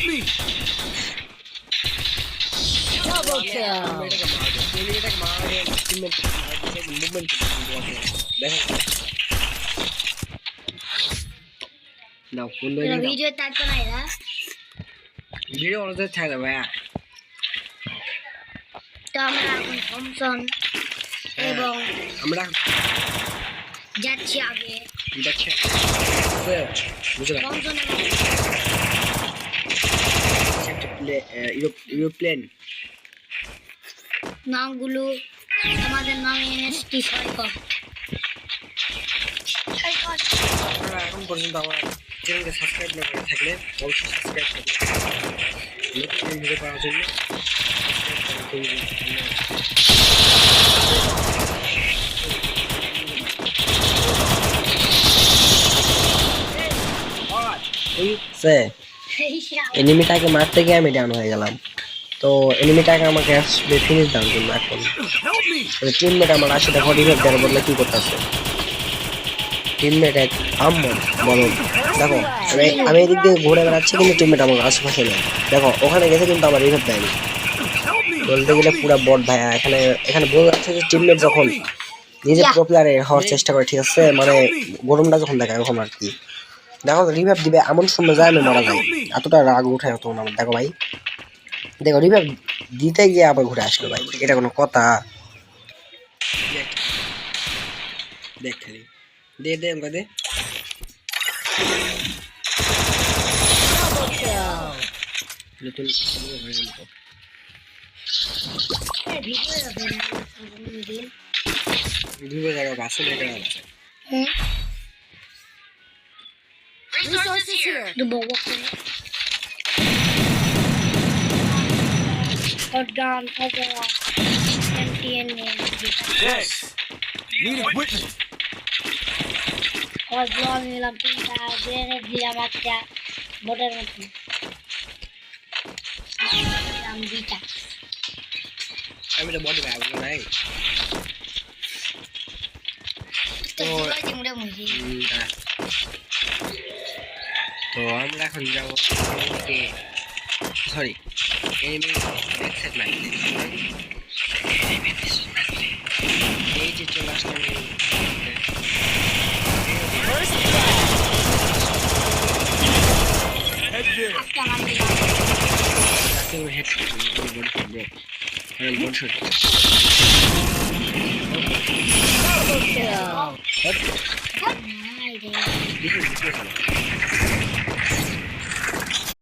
Double kill. দাও কোন এটা দিকে ভিডিও টাইপ করা এরা ভিডিও অনুযায়ী থাকে ভাইয়া তো আমরা এখন থমসন এবং আমরা যাচ্ছি আগে দেখছি বুঝলাম থমসন একটা ইউরোপ্লেন নামগুলো আমাদের নাম এনএসটি সৈকত আপনারা এখন পর্যন্ত আমার চ্যানেলকে সাবস্ক্রাইব না করে থাকলে অবশ্যই সাবস্ক্রাইব করবেন নতুন ভিডিও পাওয়ার জন্য এনিমিটাকে মারতে গিয়ে আমি ডাউন হয়ে গেলাম তো এনিমিটাকে আমাকে আসলে ফিনিশ ডাউন করলো এখন টিমমেট আমার আশিটা ঘটি দেওয়ার বদলে কি করতেছে টিমমেট এক আম্মন বলুন দেখো আমি এদিক দিয়ে ঘুরে বেড়াচ্ছি কিন্তু টিমমেট আমার আশেপাশে নেই দেখো ওখানে গেছে কিন্তু আমার রিভাইভ দেয়নি বলতে গেলে পুরো বট ভাইয়া এখানে এখানে বোঝা যাচ্ছে যে টিমমেট যখন নিজে প্রো প্লেয়ারে হওয়ার চেষ্টা করে ঠিক আছে মানে গরমটা যখন দেখায় তখন আর কি দেখো রিভাইভ দিবে এমন সময় যায় আমি মারা যাই এতটা রাগ উঠে তখন আমার দেখো ভাই দেখো রিভাইভ দিতে গিয়ে আবার ঘুরে আসলো ভাই এটা কোনো কথা দেখ খালি দে দে আমাকে দে Double kill. নতুন ভিডিও জায়গা বাসে লেগে আছে Resources here. the ball shotgun over MTN Yes. Need equipment. और ब्लॉग निलाम तीनटा ग्रेनेड दिलाम একটা বটের মতো নিলাম দুইটা আমি তো বডি ভাই নাই তো ওই মুড়ে মুড়ি তো আমরা এখন যাব সরি এনিমি ব্যাকসাইড মারতে এই যে চলে আসলাম First blood. Head there. একটা মান দিলাম তাকে হেড বডি করবো আর বডি শট Double kill. নাই রে দেখুন